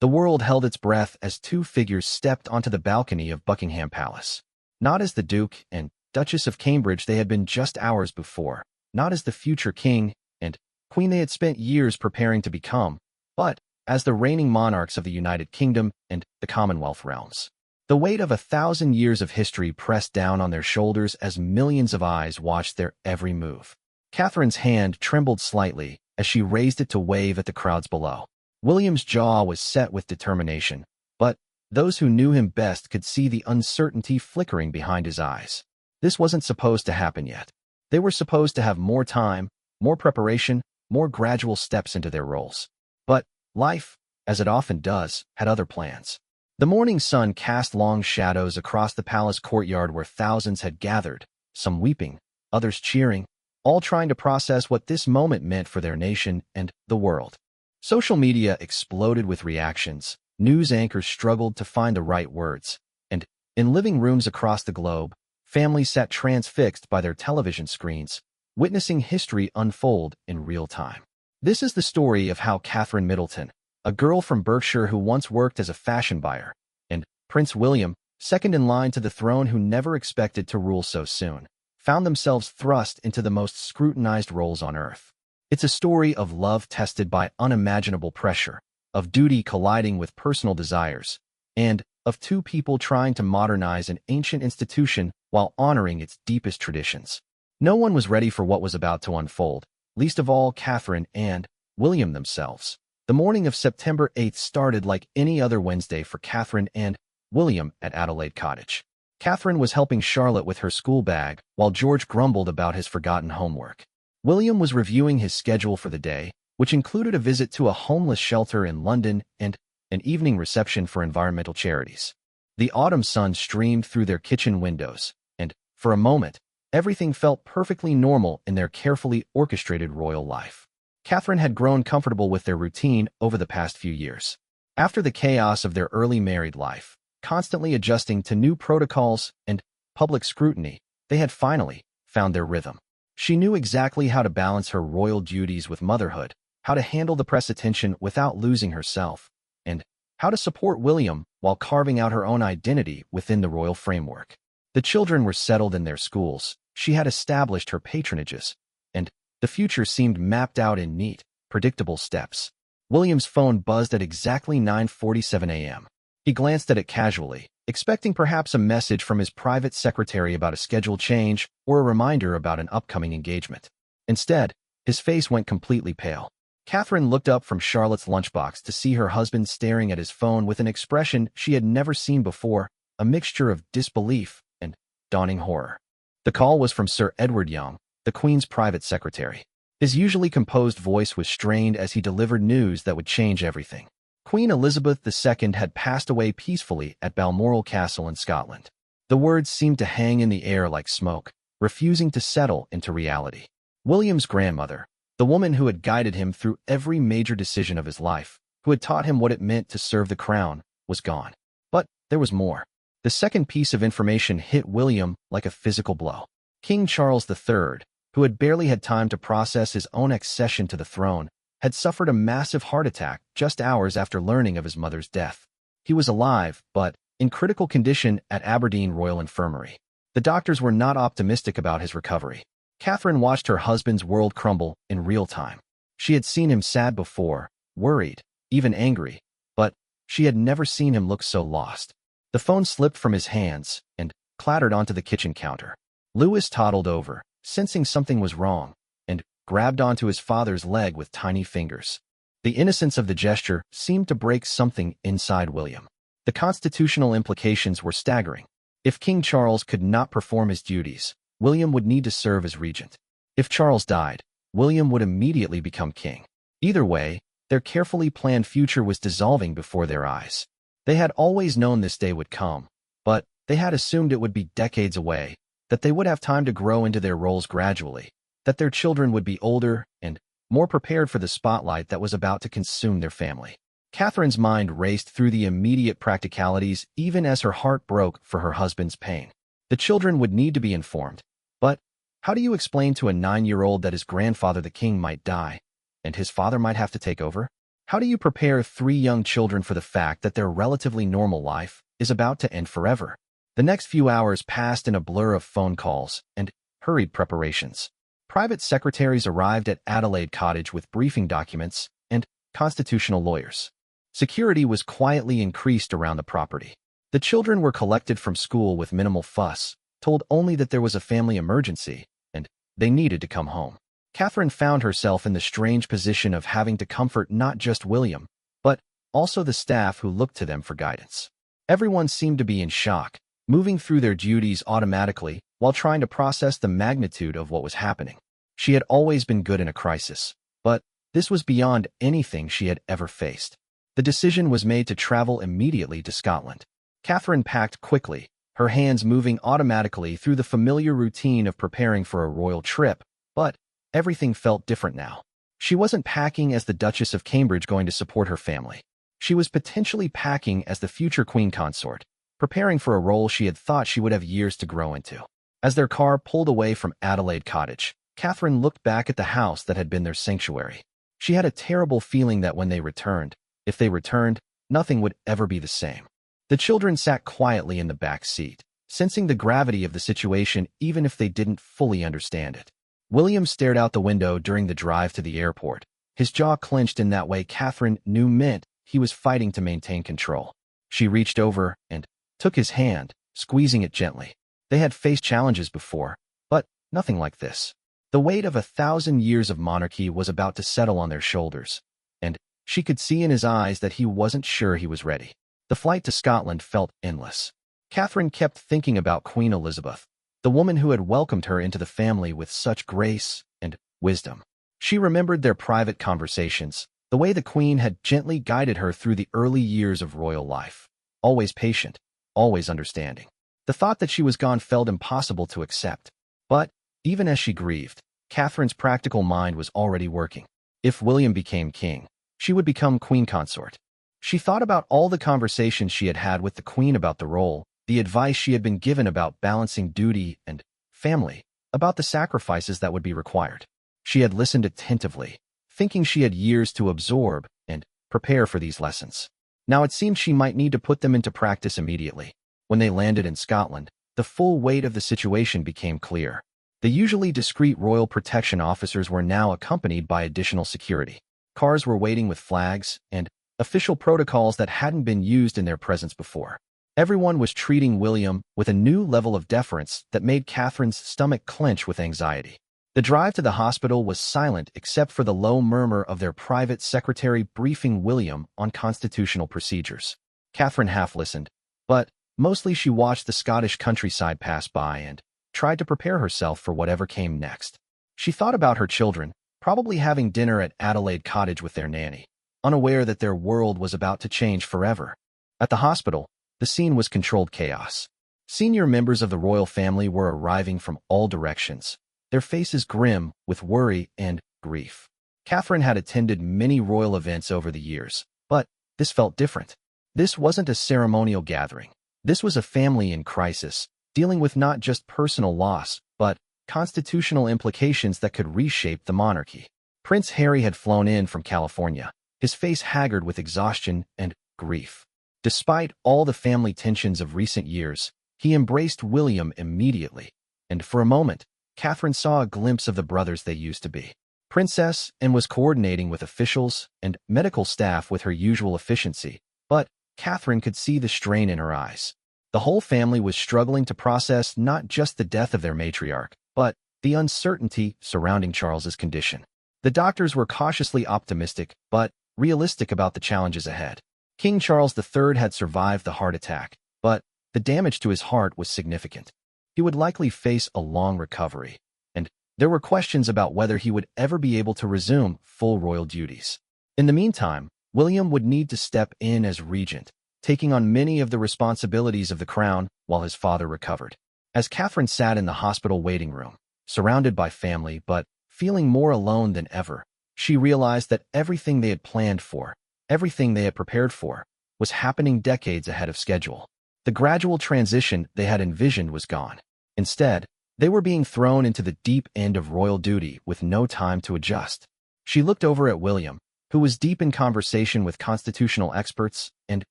The world held its breath as two figures stepped onto the balcony of Buckingham Palace. Not as the Duke and Duchess of Cambridge they had been just hours before, not as the future king and queen they had spent years preparing to become, but as the reigning monarchs of the United Kingdom and the Commonwealth realms. The weight of 1,000 years of history pressed down on their shoulders as millions of eyes watched their every move. Catherine's hand trembled slightly as she raised it to wave at the crowds below. William's jaw was set with determination, but those who knew him best could see the uncertainty flickering behind his eyes. This wasn't supposed to happen yet. They were supposed to have more time, more preparation, more gradual steps into their roles. But life, as it often does, had other plans. The morning sun cast long shadows across the palace courtyard where thousands had gathered, some weeping, others cheering, all trying to process what this moment meant for their nation and the world. Social media exploded with reactions. News anchors struggled to find the right words, and in living rooms across the globe, families sat transfixed by their television screens, witnessing history unfold in real time. This is the story of how Catherine Middleton, a girl from Berkshire who once worked as a fashion buyer, and Prince William, second in line to the throne who never expected to rule so soon, found themselves thrust into the most scrutinized roles on earth. It's a story of love tested by unimaginable pressure, of duty colliding with personal desires, and of two people trying to modernize an ancient institution while honoring its deepest traditions. No one was ready for what was about to unfold, least of all Catherine and William themselves. The morning of September 8th started like any other Wednesday for Catherine and William at Adelaide Cottage. Catherine was helping Charlotte with her school bag, while George grumbled about his forgotten homework. William was reviewing his schedule for the day, which included a visit to a homeless shelter in London and an evening reception for environmental charities. The autumn sun streamed through their kitchen windows, and, for a moment, everything felt perfectly normal in their carefully orchestrated royal life. Catherine had grown comfortable with their routine over the past few years. After the chaos of their early married life, constantly adjusting to new protocols and public scrutiny, they had finally found their rhythm. She knew exactly how to balance her royal duties with motherhood, how to handle the press attention without losing herself, and how to support William while carving out her own identity within the royal framework. The children were settled in their schools, she had established her patronages, and the future seemed mapped out in neat, predictable steps. William's phone buzzed at exactly 9:47 a.m. He glanced at it casually, expecting perhaps a message from his private secretary about a schedule change or a reminder about an upcoming engagement. Instead, his face went completely pale. Catherine looked up from Charlotte's lunchbox to see her husband staring at his phone with an expression she had never seen before, a mixture of disbelief and dawning horror. The call was from Sir Edward Young, the Queen's private secretary. His usually composed voice was strained as he delivered news that would change everything. Queen Elizabeth II had passed away peacefully at Balmoral Castle in Scotland. The words seemed to hang in the air like smoke, refusing to settle into reality. William's grandmother, the woman who had guided him through every major decision of his life, who had taught him what it meant to serve the crown, was gone. But there was more. The second piece of information hit William like a physical blow. King Charles III, who had barely had time to process his own accession to the throne, had suffered a massive heart attack just hours after learning of his mother's death. He was alive, but in critical condition at Aberdeen Royal Infirmary. The doctors were not optimistic about his recovery. Catherine watched her husband's world crumble in real time. She had seen him sad before, worried, even angry, but she had never seen him look so lost. The phone slipped from his hands and clattered onto the kitchen counter. Louis toddled over, sensing something was wrong, and grabbed onto his father's leg with tiny fingers. The innocence of the gesture seemed to break something inside William. The constitutional implications were staggering. If King Charles could not perform his duties, William would need to serve as regent. If Charles died, William would immediately become king. Either way, their carefully planned future was dissolving before their eyes. They had always known this day would come, but they had assumed it would be decades away, that they would have time to grow into their roles gradually, that their children would be older and more prepared for the spotlight that was about to consume their family. Catherine's mind raced through the immediate practicalities even as her heart broke for her husband's pain. The children would need to be informed, but how do you explain to a 9-year-old that his grandfather the king might die, and his father might have to take over? How do you prepare three young children for the fact that their relatively normal life is about to end forever? The next few hours passed in a blur of phone calls and hurried preparations. Private secretaries arrived at Adelaide Cottage with briefing documents and constitutional lawyers. Security was quietly increased around the property. The children were collected from school with minimal fuss, told only that there was a family emergency and they needed to come home. Catherine found herself in the strange position of having to comfort not just William, but also the staff who looked to them for guidance. Everyone seemed to be in shock, moving through their duties automatically while trying to process the magnitude of what was happening. She had always been good in a crisis, but this was beyond anything she had ever faced. The decision was made to travel immediately to Scotland. Catherine packed quickly, her hands moving automatically through the familiar routine of preparing for a royal trip, but everything felt different now. She wasn't packing as the Duchess of Cambridge going to support her family. She was potentially packing as the future queen consort, preparing for a role she had thought she would have years to grow into. As their car pulled away from Adelaide Cottage, Catherine looked back at the house that had been their sanctuary. She had a terrible feeling that when they returned, if they returned, nothing would ever be the same. The children sat quietly in the back seat, sensing the gravity of the situation even if they didn't fully understand it. William stared out the window during the drive to the airport, his jaw clenched in that way Catherine knew meant he was fighting to maintain control. She reached over and took his hand, squeezing it gently. They had faced challenges before, but nothing like this. The weight of 1,000 years of monarchy was about to settle on their shoulders, and she could see in his eyes that he wasn't sure he was ready. The flight to Scotland felt endless. Catherine kept thinking about Queen Elizabeth, the woman who had welcomed her into the family with such grace and wisdom. She remembered their private conversations, the way the Queen had gently guided her through the early years of royal life, always patient, always understanding. The thought that she was gone felt impossible to accept. But even as she grieved, Catherine's practical mind was already working. If William became king, she would become queen consort. She thought about all the conversations she had had with the Queen about the role, the advice she had been given about balancing duty and family, about the sacrifices that would be required. She had listened attentively, thinking she had years to absorb and prepare for these lessons. Now it seemed she might need to put them into practice immediately. When they landed in Scotland, the full weight of the situation became clear. The usually discreet royal protection officers were now accompanied by additional security. Cars were waiting with flags and official protocols that hadn't been used in their presence before. Everyone was treating William with a new level of deference that made Catherine's stomach clench with anxiety. The drive to the hospital was silent except for the low murmur of their private secretary briefing William on constitutional procedures. Catherine half listened, but mostly she watched the Scottish countryside pass by and tried to prepare herself for whatever came next. She thought about her children, probably having dinner at Adelaide Cottage with their nanny, unaware that their world was about to change forever. At the hospital, the scene was controlled chaos. Senior members of the royal family were arriving from all directions, their faces grim with worry and grief. Catherine had attended many royal events over the years, but this felt different. This wasn't a ceremonial gathering. This was a family in crisis, dealing with not just personal loss, but constitutional implications that could reshape the monarchy. Prince Harry had flown in from California, his face haggard with exhaustion and grief. Despite all the family tensions of recent years, he embraced William immediately, and for a moment, Catherine saw a glimpse of the brothers they used to be. Princess Anne was coordinating with officials and medical staff with her usual efficiency, but Catherine could see the strain in her eyes. The whole family was struggling to process not just the death of their matriarch, but the uncertainty surrounding Charles's condition. The doctors were cautiously optimistic, but realistic about the challenges ahead. King Charles III had survived the heart attack, but the damage to his heart was significant. He would likely face a long recovery, and there were questions about whether he would ever be able to resume full royal duties. In the meantime, William would need to step in as regent, taking on many of the responsibilities of the crown while his father recovered. As Catherine sat in the hospital waiting room, surrounded by family but feeling more alone than ever, she realized that everything they had planned for, everything they had prepared for, was happening decades ahead of schedule. The gradual transition they had envisioned was gone. Instead, they were being thrown into the deep end of royal duty with no time to adjust. She looked over at William, who was deep in conversation with constitutional experts and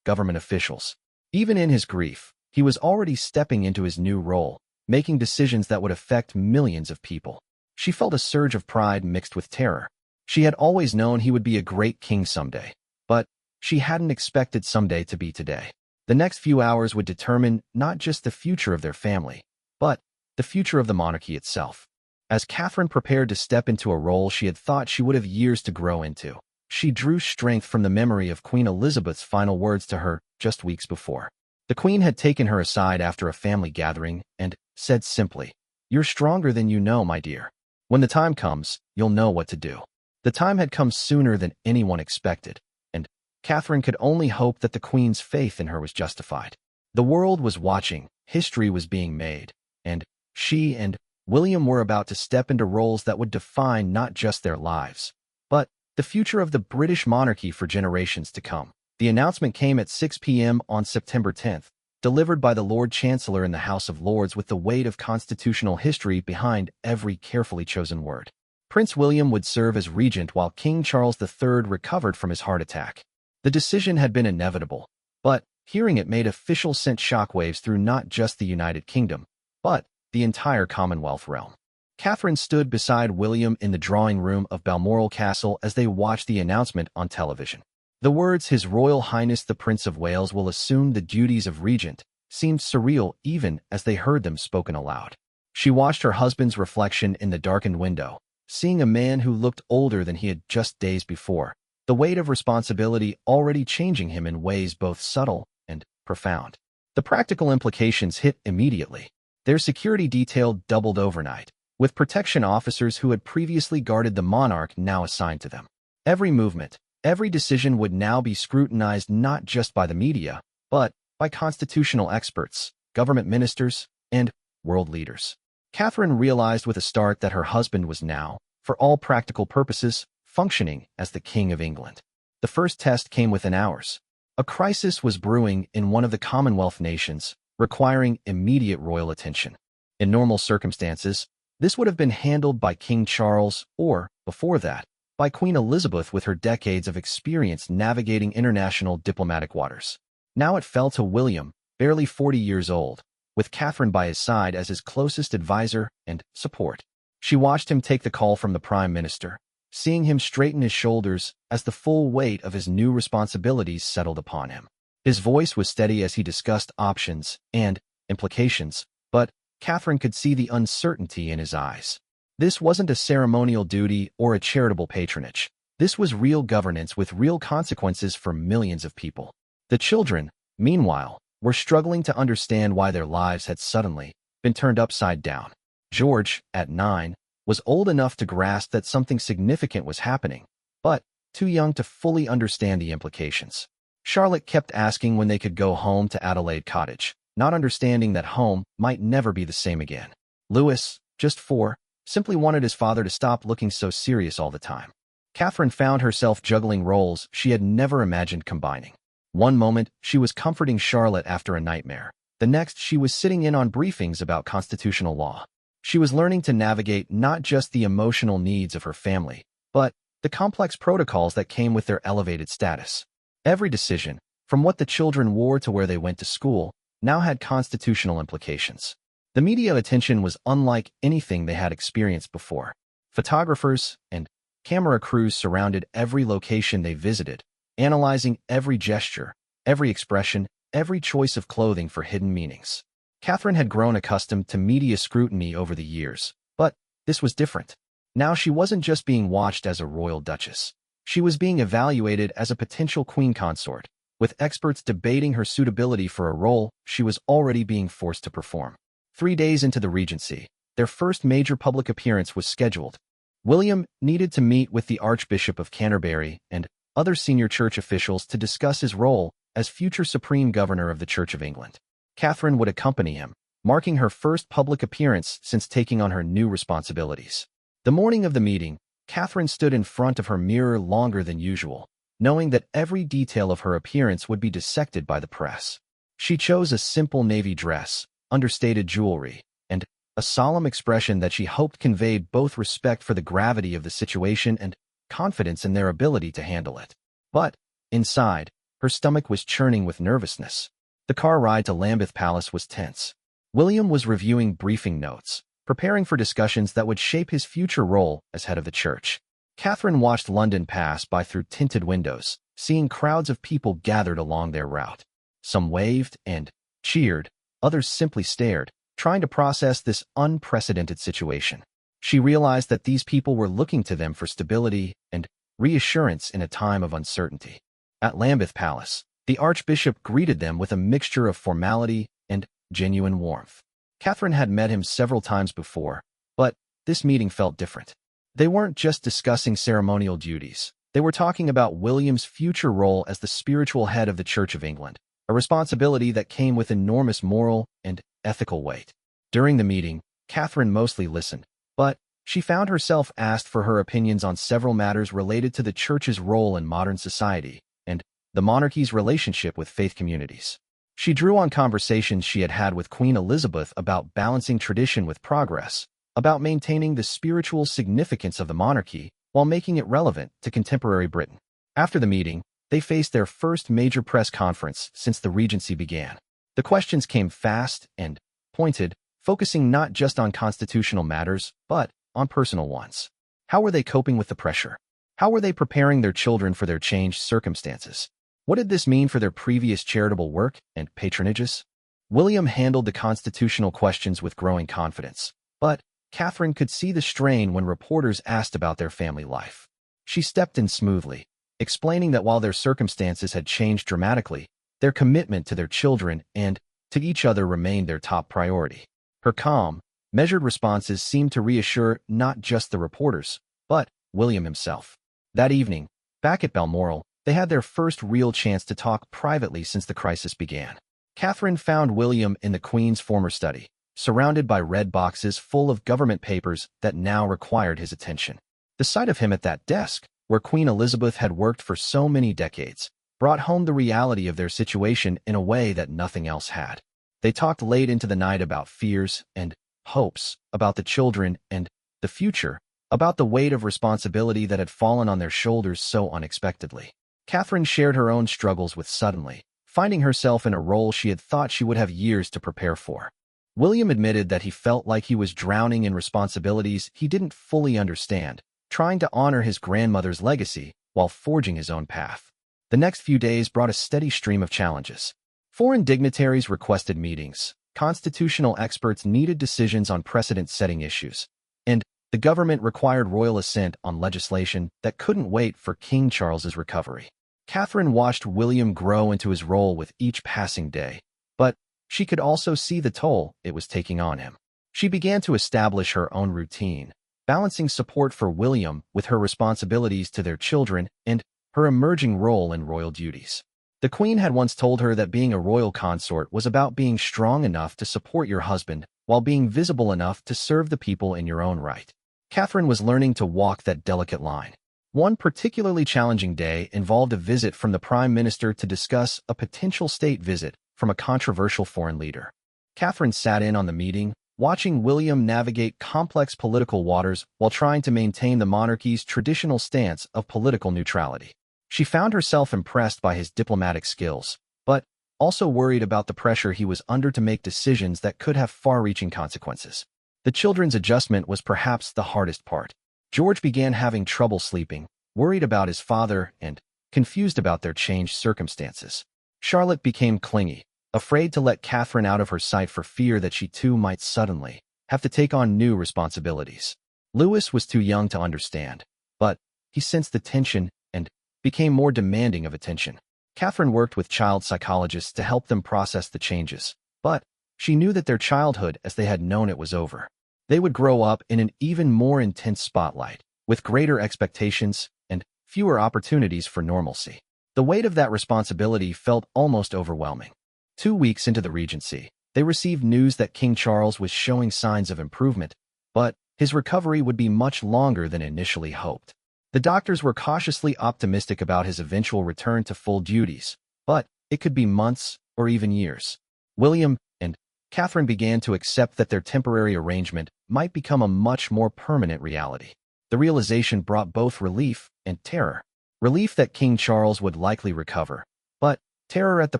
government officials. Even in his grief, he was already stepping into his new role, making decisions that would affect millions of people. She felt a surge of pride mixed with terror. She had always known he would be a great king someday, but she hadn't expected someday to be today. The next few hours would determine not just the future of their family, but the future of the monarchy itself. As Catherine prepared to step into a role she had thought she would have years to grow into, she drew strength from the memory of Queen Elizabeth's final words to her just weeks before. The Queen had taken her aside after a family gathering and said simply, "You're stronger than you know, my dear. When the time comes, you'll know what to do." The time had come sooner than anyone expected, and Catherine could only hope that the Queen's faith in her was justified. The world was watching, history was being made, and she and William were about to step into roles that would define not just their lives, but the future of the British monarchy for generations to come. The announcement came at 6 p.m. on September 10th, delivered by the Lord Chancellor in the House of Lords with the weight of constitutional history behind every carefully chosen word. Prince William would serve as regent while King Charles III recovered from his heart attack. The decision had been inevitable, but hearing it made officials sent shockwaves through not just the United Kingdom, but the entire Commonwealth realm. Catherine stood beside William in the drawing room of Balmoral Castle as they watched the announcement on television. The words, "His Royal Highness the Prince of Wales will assume the duties of regent," seemed surreal even as they heard them spoken aloud. She watched her husband's reflection in the darkened window, seeing a man who looked older than he had just days before, the weight of responsibility already changing him in ways both subtle and profound. The practical implications hit immediately. Their security detail doubled overnight, with protection officers who had previously guarded the monarch now assigned to them. Every movement, every decision would now be scrutinized not just by the media, but by constitutional experts, government ministers, and world leaders. Catherine realized with a start that her husband was now, for all practical purposes, functioning as the King of England. The first test came within hours. A crisis was brewing in one of the Commonwealth nations, requiring immediate royal attention. In normal circumstances, this would have been handled by King Charles or, before that, by Queen Elizabeth with her decades of experience navigating international diplomatic waters. Now it fell to William, barely 40 years old, with Catherine by his side as his closest advisor and support. She watched him take the call from the Prime Minister, seeing him straighten his shoulders as the full weight of his new responsibilities settled upon him. His voice was steady as he discussed options and implications, but Catherine could see the uncertainty in his eyes. This wasn't a ceremonial duty or a charitable patronage. This was real governance with real consequences for millions of people. The children, meanwhile, were struggling to understand why their lives had suddenly been turned upside down. George, at 9, was old enough to grasp that something significant was happening, but too young to fully understand the implications. Charlotte kept asking when they could go home to Adelaide Cottage, not understanding that home might never be the same again. Louis, just 4, simply wanted his father to stop looking so serious all the time. Catherine found herself juggling roles she had never imagined combining. One moment, she was comforting Charlotte after a nightmare. The next, she was sitting in on briefings about constitutional law. She was learning to navigate not just the emotional needs of her family, but the complex protocols that came with their elevated status. Every decision, from what the children wore to where they went to school, now had constitutional implications. The media attention was unlike anything they had experienced before. Photographers and camera crews surrounded every location they visited, analyzing every gesture, every expression, every choice of clothing for hidden meanings. Catherine had grown accustomed to media scrutiny over the years, but this was different. Now she wasn't just being watched as a royal duchess. She was being evaluated as a potential queen consort, with experts debating her suitability for a role she was already being forced to perform. 3 days into the regency, their first major public appearance was scheduled. William needed to meet with the Archbishop of Canterbury and other senior church officials to discuss his role as future Supreme Governor of the Church of England. Catherine would accompany him, marking her first public appearance since taking on her new responsibilities. The morning of the meeting, Catherine stood in front of her mirror longer than usual, knowing that every detail of her appearance would be dissected by the press. She chose a simple navy dress, understated jewelry, and a solemn expression that she hoped conveyed both respect for the gravity of the situation and confidence in their ability to handle it. But, inside, her stomach was churning with nervousness. The car ride to Lambeth Palace was tense. William was reviewing briefing notes, preparing for discussions that would shape his future role as head of the church. Catherine watched London pass by through tinted windows, seeing crowds of people gathered along their route. Some waved and cheered, others simply stared, trying to process this unprecedented situation. She realized that these people were looking to them for stability and reassurance in a time of uncertainty. At Lambeth Palace, the Archbishop greeted them with a mixture of formality and genuine warmth. Catherine had met him several times before, but this meeting felt different. They weren't just discussing ceremonial duties. They were talking about William's future role as the spiritual head of the Church of England, a responsibility that came with enormous moral and ethical weight. During the meeting, Catherine mostly listened, but she found herself asked for her opinions on several matters related to the Church's role in modern society and the monarchy's relationship with faith communities. She drew on conversations she had had with Queen Elizabeth about balancing tradition with progress, about maintaining the spiritual significance of the monarchy while making it relevant to contemporary Britain. After the meeting, they faced their first major press conference since the Regency began. The questions came fast and pointed, focusing not just on constitutional matters, but on personal ones. How were they coping with the pressure? How were they preparing their children for their changed circumstances? What did this mean for their previous charitable work and patronages? William handled the constitutional questions with growing confidence, but Catherine could see the strain when reporters asked about their family life. She stepped in smoothly, explaining that while their circumstances had changed dramatically, their commitment to their children and to each other remained their top priority. Her calm, measured responses seemed to reassure not just the reporters, but William himself. That evening, back at Balmoral, they had their first real chance to talk privately since the crisis began. Catherine found William in the Queen's former study, surrounded by red boxes full of government papers that now required his attention. The sight of him at that desk, where Queen Elizabeth had worked for so many decades, brought home the reality of their situation in a way that nothing else had. They talked late into the night about fears and hopes, about the children and the future, about the weight of responsibility that had fallen on their shoulders so unexpectedly. Catherine shared her own struggles with suddenly finding herself in a role she had thought she would have years to prepare for. William admitted that he felt like he was drowning in responsibilities he didn't fully understand, trying to honor his grandmother's legacy while forging his own path. The next few days brought a steady stream of challenges. Foreign dignitaries requested meetings, constitutional experts needed decisions on precedent-setting issues, and the government required royal assent on legislation that couldn't wait for King Charles's recovery. Catherine watched William grow into his role with each passing day, but she could also see the toll it was taking on him. She began to establish her own routine, balancing support for William with her responsibilities to their children and her emerging role in royal duties. The Queen had once told her that being a royal consort was about being strong enough to support your husband while being visible enough to serve the people in your own right. Catherine was learning to walk that delicate line. One particularly challenging day involved a visit from the Prime Minister to discuss a potential state visit from a controversial foreign leader. Catherine sat in on the meeting, watching William navigate complex political waters while trying to maintain the monarchy's traditional stance of political neutrality. She found herself impressed by his diplomatic skills, but also worried about the pressure he was under to make decisions that could have far-reaching consequences. The children's adjustment was perhaps the hardest part. George began having trouble sleeping, worried about his father and confused about their changed circumstances. Charlotte became clingy, afraid to let Catherine out of her sight for fear that she too might suddenly have to take on new responsibilities. Louis was too young to understand, but he sensed the tension and became more demanding of attention. Catherine worked with child psychologists to help them process the changes, but she knew that their childhood as they had known it was over. They would grow up in an even more intense spotlight, with greater expectations and fewer opportunities for normalcy. The weight of that responsibility felt almost overwhelming. 2 weeks into the Regency, they received news that King Charles was showing signs of improvement, but his recovery would be much longer than initially hoped. The doctors were cautiously optimistic about his eventual return to full duties, but it could be months or even years. William and Catherine began to accept that their temporary arrangement might become a much more permanent reality. The realization brought both relief and terror. Relief that King Charles would likely recover, but terror at the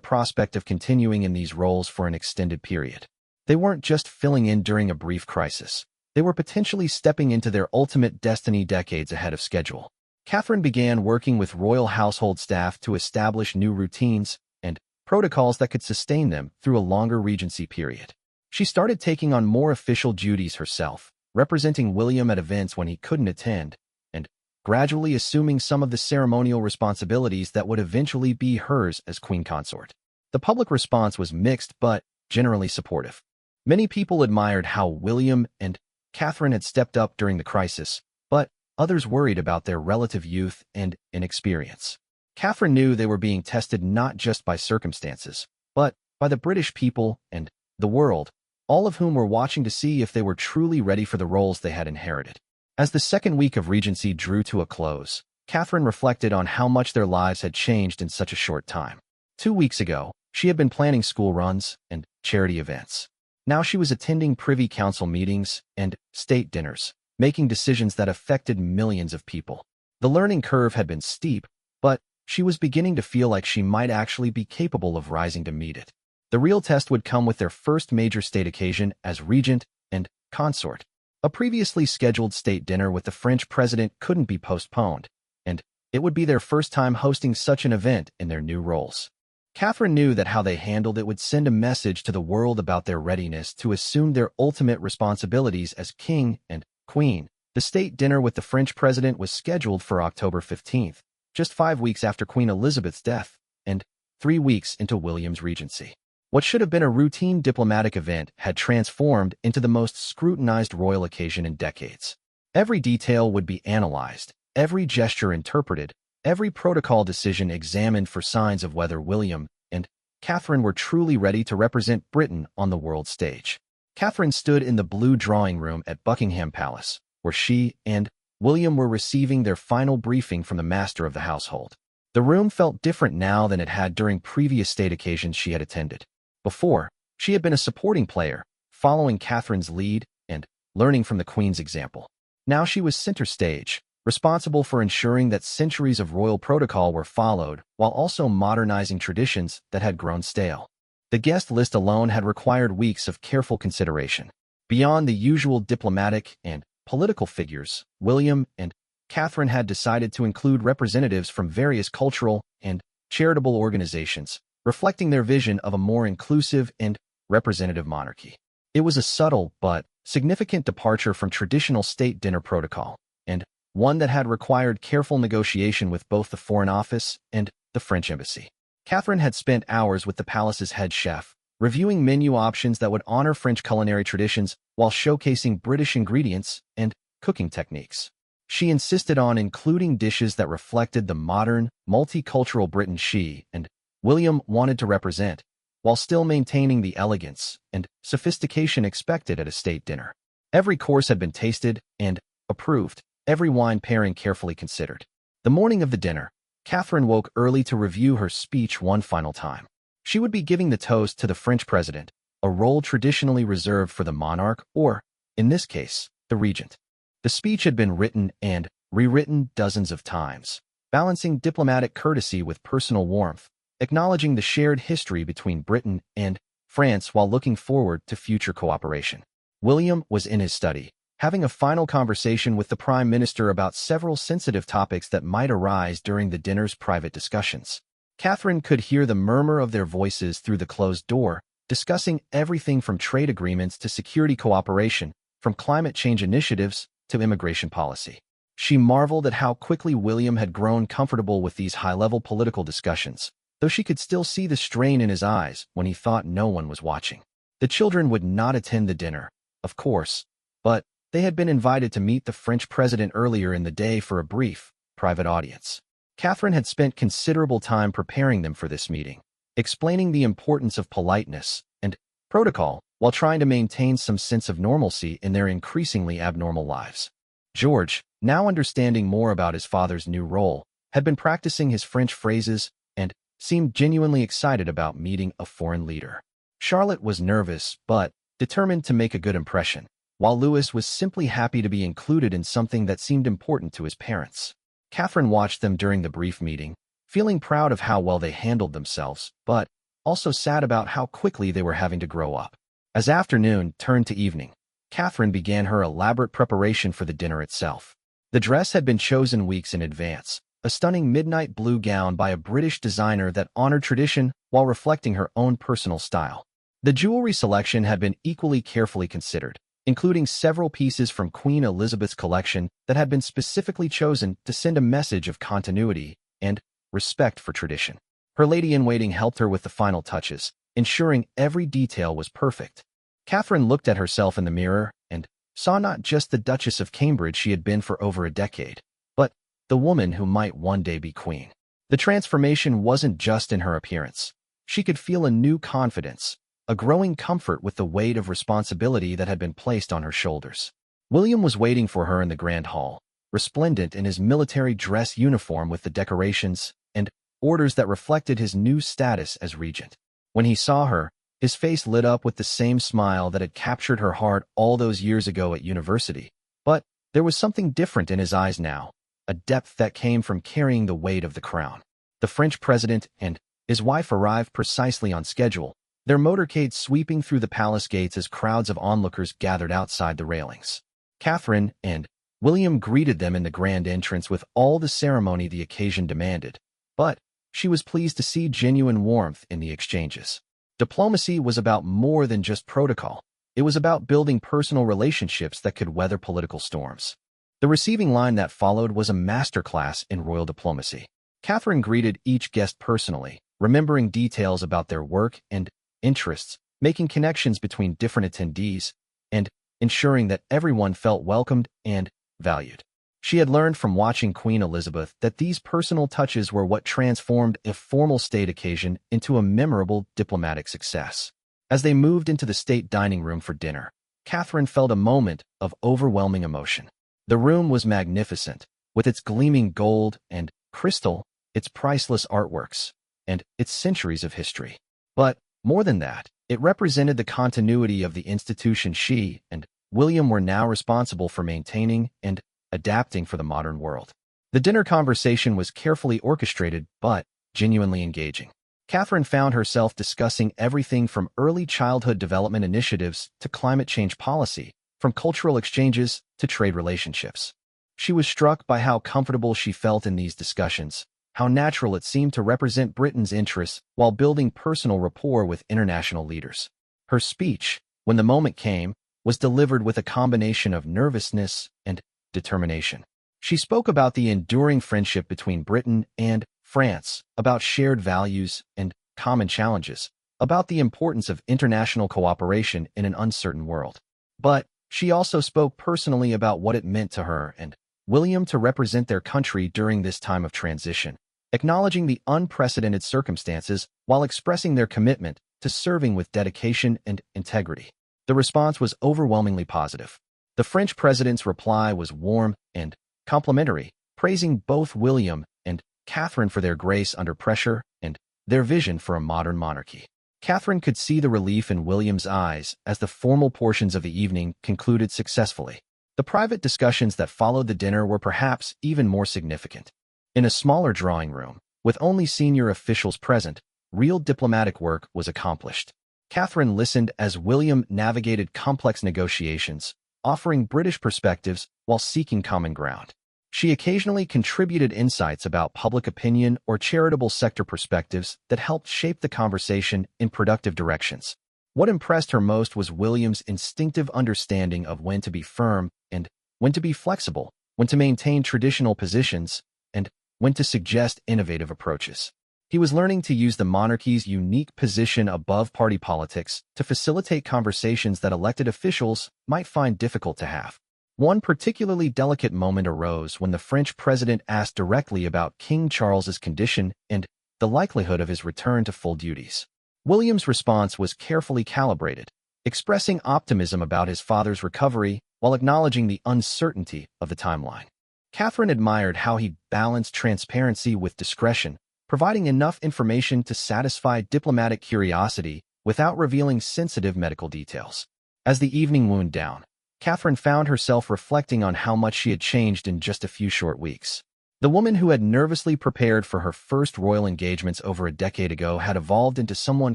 prospect of continuing in these roles for an extended period. They weren't just filling in during a brief crisis. They were potentially stepping into their ultimate destiny decades ahead of schedule. Catherine began working with royal household staff to establish new routines and protocols that could sustain them through a longer regency period. She started taking on more official duties herself, representing William at events when he couldn't attend, and gradually assuming some of the ceremonial responsibilities that would eventually be hers as queen consort. The public response was mixed but generally supportive. Many people admired how William and Catherine had stepped up during the crisis, but others worried about their relative youth and inexperience. Catherine knew they were being tested not just by circumstances, but by the British people and the world, all of whom were watching to see if they were truly ready for the roles they had inherited. As the second week of Regency drew to a close, Catherine reflected on how much their lives had changed in such a short time. 2 weeks ago, she had been planning school runs and charity events. Now she was attending Privy Council meetings and state dinners, making decisions that affected millions of people. The learning curve had been steep, but she was beginning to feel like she might actually be capable of rising to meet it. The real test would come with their first major state occasion as regent and consort. A previously scheduled state dinner with the French president couldn't be postponed, and it would be their first time hosting such an event in their new roles. Catherine knew that how they handled it would send a message to the world about their readiness to assume their ultimate responsibilities as king and queen. The state dinner with the French president was scheduled for October 15th, just 5 weeks after Queen Elizabeth's death, and 3 weeks into William's regency. What should have been a routine diplomatic event had transformed into the most scrutinized royal occasion in decades. Every detail would be analyzed, every gesture interpreted, every protocol decision examined for signs of whether William and Catherine were truly ready to represent Britain on the world stage. Catherine stood in the blue drawing room at Buckingham Palace, where she and William were receiving their final briefing from the master of the household. The room felt different now than it had during previous state occasions she had attended. Before, she had been a supporting player, following Catherine's lead and learning from the Queen's example. Now she was center stage, responsible for ensuring that centuries of royal protocol were followed while also modernizing traditions that had grown stale. The guest list alone had required weeks of careful consideration. Beyond the usual diplomatic and political figures, William and Catherine had decided to include representatives from various cultural and charitable organizations, reflecting their vision of a more inclusive and representative monarchy. It was a subtle but significant departure from traditional state dinner protocol, and one that had required careful negotiation with both the Foreign Office and the French Embassy. Catherine had spent hours with the palace's head chef, reviewing menu options that would honor French culinary traditions while showcasing British ingredients and cooking techniques. She insisted on including dishes that reflected the modern, multicultural Britain she and William wanted to represent, while still maintaining the elegance and sophistication expected at a state dinner. Every course had been tasted and approved, every wine pairing carefully considered. The morning of the dinner, Catherine woke early to review her speech one final time. She would be giving the toast to the French president, a role traditionally reserved for the monarch or, in this case, the regent. The speech had been written and rewritten dozens of times, balancing diplomatic courtesy with personal warmth, acknowledging the shared history between Britain and France while looking forward to future cooperation. William was in his study, having a final conversation with the Prime Minister about several sensitive topics that might arise during the dinner's private discussions. Catherine could hear the murmur of their voices through the closed door, discussing everything from trade agreements to security cooperation, from climate change initiatives to immigration policy. She marveled at how quickly William had grown comfortable with these high-level political discussions, though she could still see the strain in his eyes when he thought no one was watching. The children would not attend the dinner, of course, but they had been invited to meet the French president earlier in the day for a brief, private audience. Catherine had spent considerable time preparing them for this meeting, explaining the importance of politeness and protocol while trying to maintain some sense of normalcy in their increasingly abnormal lives. George, now understanding more about his father's new role, had been practicing his French phrases and seemed genuinely excited about meeting a foreign leader. Charlotte was nervous but determined to make a good impression, while Louis was simply happy to be included in something that seemed important to his parents. Catherine watched them during the brief meeting, feeling proud of how well they handled themselves, but also sad about how quickly they were having to grow up. As afternoon turned to evening, Catherine began her elaborate preparation for the dinner itself. The dress had been chosen weeks in advance, a stunning midnight blue gown by a British designer that honored tradition while reflecting her own personal style. The jewelry selection had been equally carefully considered, including several pieces from Queen Elizabeth's collection that had been specifically chosen to send a message of continuity and respect for tradition. Her lady-in-waiting helped her with the final touches, ensuring every detail was perfect. Catherine looked at herself in the mirror and saw not just the Duchess of Cambridge she had been for over a decade, but the woman who might one day be queen. The transformation wasn't just in her appearance. She could feel a new confidence, a growing comfort with the weight of responsibility that had been placed on her shoulders. William was waiting for her in the grand hall, resplendent in his military dress uniform with the decorations and orders that reflected his new status as regent. When he saw her, his face lit up with the same smile that had captured her heart all those years ago at university. But there was something different in his eyes now, a depth that came from carrying the weight of the crown. The French president and his wife arrived precisely on schedule, their motorcade sweeping through the palace gates as crowds of onlookers gathered outside the railings. Catherine and William greeted them in the grand entrance with all the ceremony the occasion demanded, but she was pleased to see genuine warmth in the exchanges. Diplomacy was about more than just protocol. It was about building personal relationships that could weather political storms. The receiving line that followed was a masterclass in royal diplomacy. Catherine greeted each guest personally, remembering details about their work and interests, making connections between different attendees, and ensuring that everyone felt welcomed and valued. She had learned from watching Queen Elizabeth that these personal touches were what transformed a formal state occasion into a memorable diplomatic success. As they moved into the state dining room for dinner, Catherine felt a moment of overwhelming emotion. The room was magnificent, with its gleaming gold and crystal, its priceless artworks, and its centuries of history. But more than that, it represented the continuity of the institution she and William were now responsible for maintaining and adapting for the modern world. The dinner conversation was carefully orchestrated but genuinely engaging. Catherine found herself discussing everything from early childhood development initiatives to climate change policy, from cultural exchanges to trade relationships. She was struck by how comfortable she felt in these discussions, how natural it seemed to represent Britain's interests while building personal rapport with international leaders. Her speech, when the moment came, was delivered with a combination of nervousness and determination. She spoke about the enduring friendship between Britain and France, about shared values and common challenges, about the importance of international cooperation in an uncertain world. But she also spoke personally about what it meant to her and William to represent their country during this time of transition, acknowledging the unprecedented circumstances while expressing their commitment to serving with dedication and integrity. The response was overwhelmingly positive. The French president's reply was warm and complimentary, praising both William and Catherine for their grace under pressure and their vision for a modern monarchy. Catherine could see the relief in William's eyes as the formal portions of the evening concluded successfully. The private discussions that followed the dinner were perhaps even more significant. In a smaller drawing room, with only senior officials present, real diplomatic work was accomplished. Catherine listened as William navigated complex negotiations, offering British perspectives while seeking common ground. She occasionally contributed insights about public opinion or charitable sector perspectives that helped shape the conversation in productive directions. What impressed her most was William's instinctive understanding of when to be firm and when to be flexible, when to maintain traditional positions, and when to suggest innovative approaches. He was learning to use the monarchy's unique position above party politics to facilitate conversations that elected officials might find difficult to have. One particularly delicate moment arose when the French president asked directly about King Charles's condition and the likelihood of his return to full duties. William's response was carefully calibrated, expressing optimism about his father's recovery while acknowledging the uncertainty of the timeline. Catherine admired how he balanced transparency with discretion, providing enough information to satisfy diplomatic curiosity without revealing sensitive medical details. As the evening wound down, Catherine found herself reflecting on how much she had changed in just a few short weeks. The woman who had nervously prepared for her first royal engagements over a decade ago had evolved into someone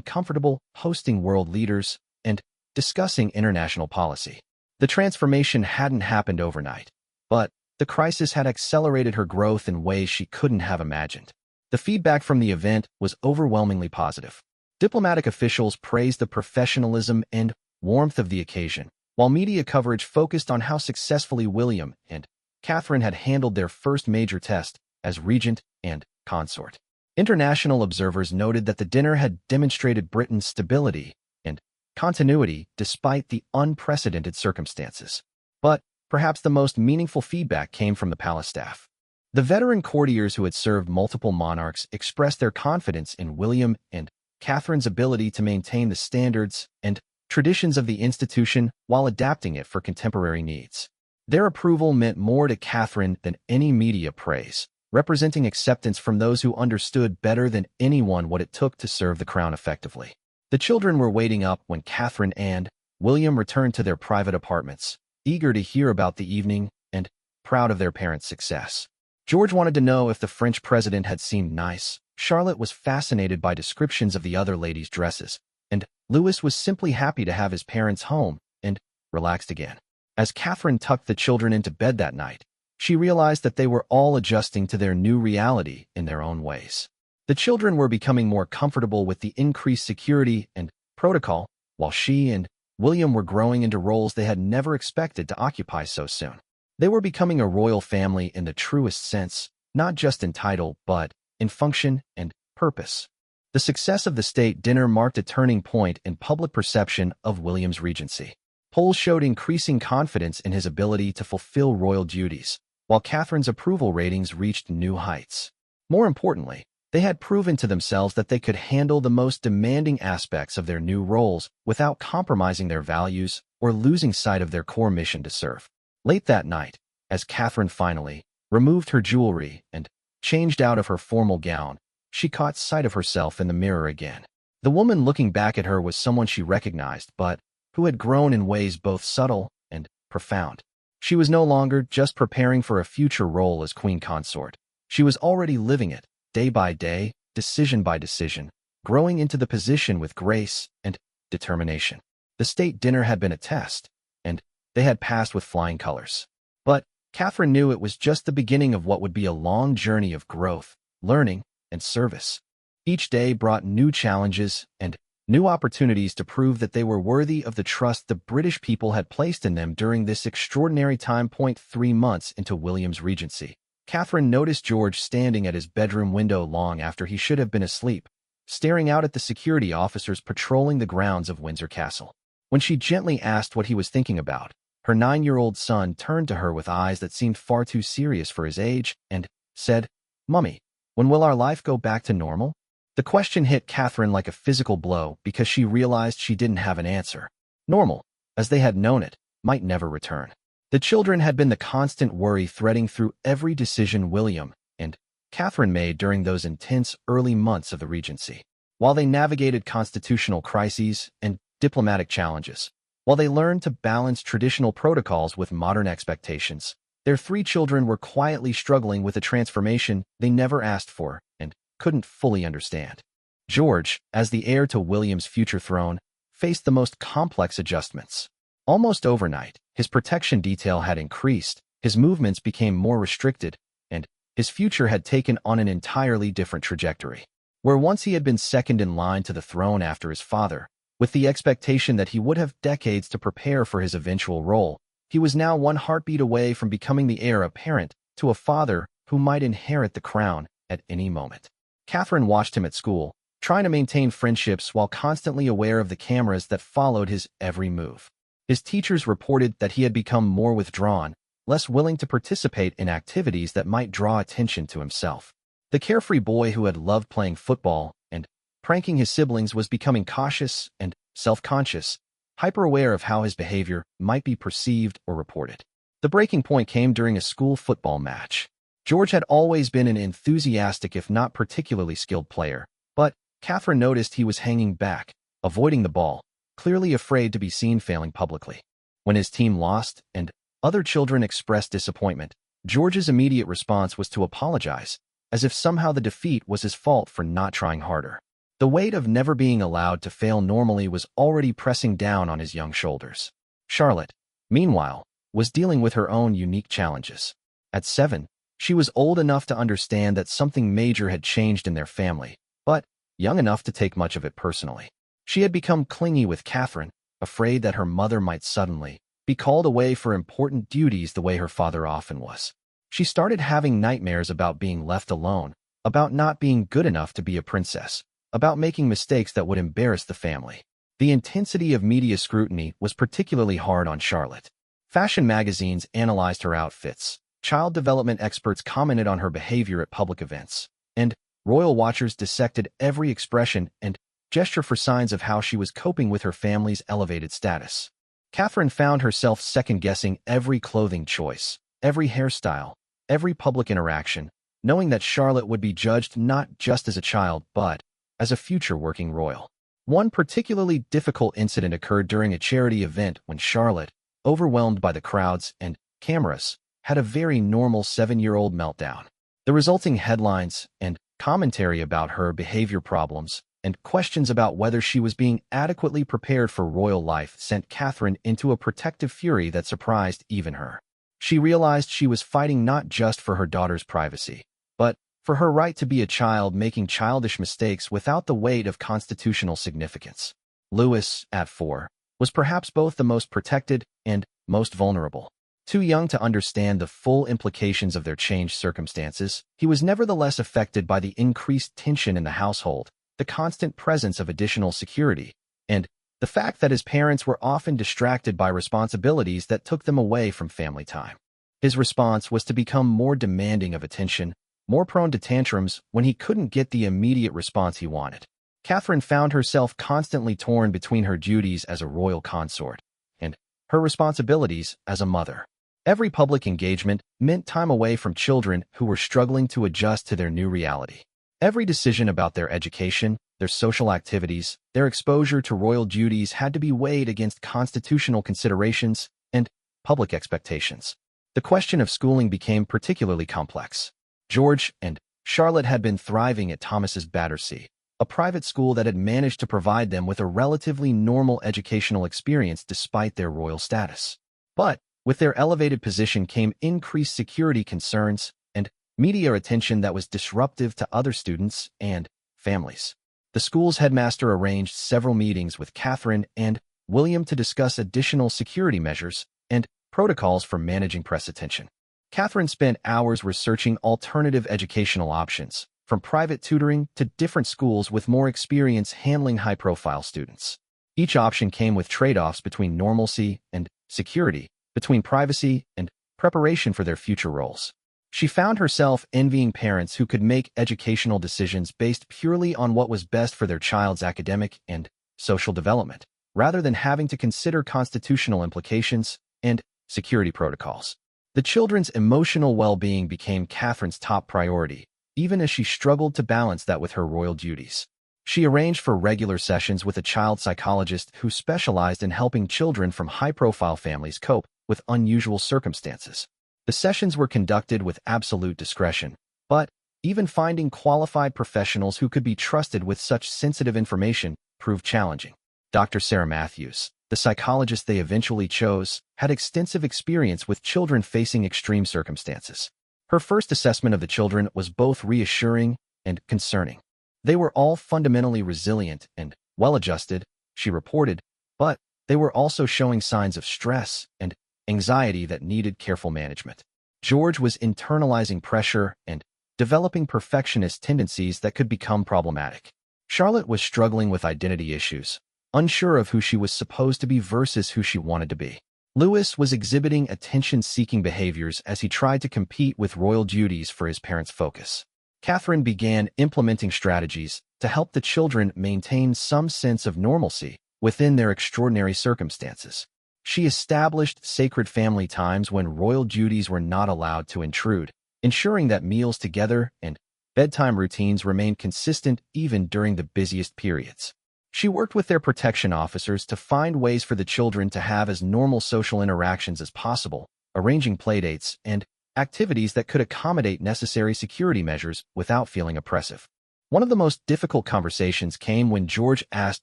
comfortable hosting world leaders and discussing international policy. The transformation hadn't happened overnight, but the crisis had accelerated her growth in ways she couldn't have imagined. The feedback from the event was overwhelmingly positive. Diplomatic officials praised the professionalism and warmth of the occasion, while media coverage focused on how successfully William and Catherine had handled their first major test as regent and consort. International observers noted that the dinner had demonstrated Britain's stability and continuity despite the unprecedented circumstances. But perhaps the most meaningful feedback came from the palace staff. The veteran courtiers who had served multiple monarchs expressed their confidence in William and Catherine's ability to maintain the standards and traditions of the institution while adapting it for contemporary needs. Their approval meant more to Catherine than any media praise, representing acceptance from those who understood better than anyone what it took to serve the crown effectively. The children were waiting up when Catherine and William returned to their private apartments, eager to hear about the evening and proud of their parents' success. George wanted to know if the French president had seemed nice. Charlotte was fascinated by descriptions of the other ladies' dresses, and Louis was simply happy to have his parents home and relaxed again. As Catherine tucked the children into bed that night, she realized that they were all adjusting to their new reality in their own ways. The children were becoming more comfortable with the increased security and protocol, while she and William were growing into roles they had never expected to occupy so soon. They were becoming a royal family in the truest sense, not just in title, but in function and purpose. The success of the state dinner marked a turning point in public perception of William's regency. Polls showed increasing confidence in his ability to fulfill royal duties, while Catherine's approval ratings reached new heights. More importantly, they had proven to themselves that they could handle the most demanding aspects of their new roles without compromising their values or losing sight of their core mission to serve. Late that night, as Catherine finally removed her jewelry and changed out of her formal gown, she caught sight of herself in the mirror again. The woman looking back at her was someone she recognized, but who had grown in ways both subtle and profound. She was no longer just preparing for a future role as queen consort. She was already living it, day by day, decision by decision, growing into the position with grace and determination. The state dinner had been a test, and they had passed with flying colors. But Catherine knew it was just the beginning of what would be a long journey of growth, learning, and service. Each day brought new challenges and new opportunities to prove that they were worthy of the trust the British people had placed in them during this extraordinary time. 3 months into William's regency, Catherine noticed George standing at his bedroom window long after he should have been asleep, staring out at the security officers patrolling the grounds of Windsor Castle. When she gently asked what he was thinking about, her 9-year-old son turned to her with eyes that seemed far too serious for his age and said, "Mummy, when will our life go back to normal?" The question hit Catherine like a physical blow because she realized she didn't have an answer. Normal, as they had known it, might never return. The children had been the constant worry threading through every decision William and Catherine made during those intense early months of the regency. While they navigated constitutional crises and diplomatic challenges, while they learned to balance traditional protocols with modern expectations, their 3 children were quietly struggling with a transformation they never asked for and couldn't fully understand. George, as the heir to William's future throne, faced the most complex adjustments. Almost overnight, his protection detail had increased, his movements became more restricted, and his future had taken on an entirely different trajectory. Where once he had been second in line to the throne after his father, with the expectation that he would have decades to prepare for his eventual role, he was now one heartbeat away from becoming the heir apparent to a father who might inherit the crown at any moment. Catherine watched him at school, trying to maintain friendships while constantly aware of the cameras that followed his every move. His teachers reported that he had become more withdrawn, less willing to participate in activities that might draw attention to himself. The carefree boy who had loved playing football and pranking his siblings was becoming cautious and self-conscious, hyper-aware of how his behavior might be perceived or reported. The breaking point came during a school football match. George had always been an enthusiastic if not particularly skilled player, but Catherine noticed he was hanging back, avoiding the ball, clearly afraid to be seen failing publicly. When his team lost and other children expressed disappointment, George's immediate response was to apologize, as if somehow the defeat was his fault for not trying harder. The weight of never being allowed to fail normally was already pressing down on his young shoulders. Charlotte, meanwhile, was dealing with her own unique challenges. At 7, she was old enough to understand that something major had changed in their family, but young enough to take much of it personally. She had become clingy with Catherine, afraid that her mother might suddenly be called away for important duties the way her father often was. She started having nightmares about being left alone, about not being good enough to be a princess, about making mistakes that would embarrass the family. The intensity of media scrutiny was particularly hard on Charlotte. Fashion magazines analyzed her outfits, child development experts commented on her behavior at public events, and royal watchers dissected every expression and gesture for signs of how she was coping with her family's elevated status. Catherine found herself second-guessing every clothing choice, every hairstyle, every public interaction, knowing that Charlotte would be judged not just as a child but as a future working royal. One particularly difficult incident occurred during a charity event when Charlotte, overwhelmed by the crowds and cameras, had a very normal 7-year-old meltdown. The resulting headlines and commentary about her behavior problems and questions about whether she was being adequately prepared for royal life sent Catherine into a protective fury that surprised even her. She realized she was fighting not just for her daughter's privacy, but for her right to be a child making childish mistakes without the weight of constitutional significance. Louis, at 4, was perhaps both the most protected and most vulnerable. Too young to understand the full implications of their changed circumstances, he was nevertheless affected by the increased tension in the household, the constant presence of additional security, and the fact that his parents were often distracted by responsibilities that took them away from family time. His response was to become more demanding of attention, more prone to tantrums when he couldn't get the immediate response he wanted. Catherine found herself constantly torn between her duties as a royal consort and her responsibilities as a mother. Every public engagement meant time away from children who were struggling to adjust to their new reality. Every decision about their education, their social activities, their exposure to royal duties had to be weighed against constitutional considerations and public expectations. The question of schooling became particularly complex. George and Charlotte had been thriving at Thomas's Battersea, a private school that had managed to provide them with a relatively normal educational experience despite their royal status. But with their elevated position came increased security concerns and media attention that was disruptive to other students and families. The school's headmaster arranged several meetings with Catherine and William to discuss additional security measures and protocols for managing press attention. Catherine spent hours researching alternative educational options, from private tutoring to different schools with more experience handling high-profile students. Each option came with trade-offs between normalcy and security, between privacy and preparation for their future roles. She found herself envying parents who could make educational decisions based purely on what was best for their child's academic and social development, rather than having to consider constitutional implications and security protocols. The children's emotional well-being became Catherine's top priority, even as she struggled to balance that with her royal duties. She arranged for regular sessions with a child psychologist who specialized in helping children from high-profile families cope with unusual circumstances. The sessions were conducted with absolute discretion, but even finding qualified professionals who could be trusted with such sensitive information proved challenging. Dr. Sarah Matthews, the psychologist they eventually chose, had extensive experience with children facing extreme circumstances. Her first assessment of the children was both reassuring and concerning. They were all fundamentally resilient and well-adjusted, she reported, but they were also showing signs of stress and anxiety that needed careful management. George was internalizing pressure and developing perfectionist tendencies that could become problematic. Charlotte was struggling with identity issues, unsure of who she was supposed to be versus who she wanted to be. Louis was exhibiting attention-seeking behaviors as he tried to compete with royal duties for his parents' focus. Catherine began implementing strategies to help the children maintain some sense of normalcy within their extraordinary circumstances. She established sacred family times when royal duties were not allowed to intrude, ensuring that meals together and bedtime routines remained consistent even during the busiest periods. She worked with their protection officers to find ways for the children to have as normal social interactions as possible, arranging playdates and activities that could accommodate necessary security measures without feeling oppressive. One of the most difficult conversations came when George asked